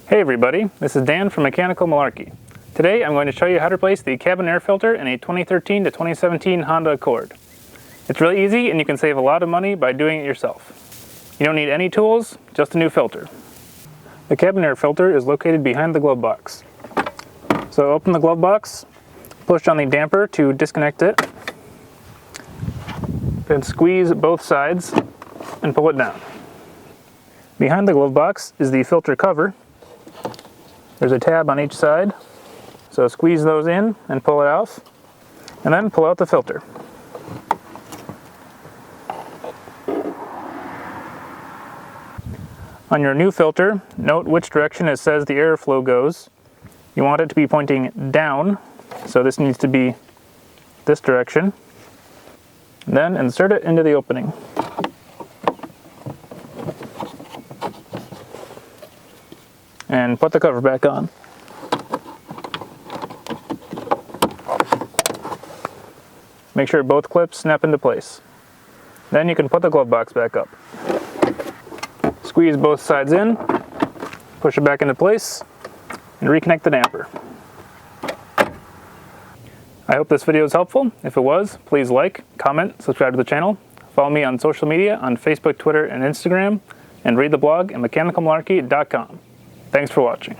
Hey everybody, this is Dan from Mechanical Malarkey. Today I'm going to show you how to replace the cabin air filter in a 2013 to 2017 Honda Accord. It's really easy and you can save a lot of money by doing it yourself. You don't need any tools, just a new filter. The cabin air filter is located behind the glove box. So open the glove box, push on the damper to disconnect it, then squeeze both sides and pull it down. Behind the glove box is the filter cover. There's a tab on each side, so squeeze those in and pull it off, and then pull out the filter. On your new filter, note which direction it says the airflow goes. You want it to be pointing down, so this needs to be this direction. Then insert it into the opening. And put the cover back on. Make sure both clips snap into place. Then you can put the glove box back up. Squeeze both sides in, push it back into place, and reconnect the damper. I hope this video was helpful. If it was, please like, comment, subscribe to the channel, follow me on social media on Facebook, Twitter, and Instagram, and read the blog at mechanicalmalarkey.com. Thanks for watching.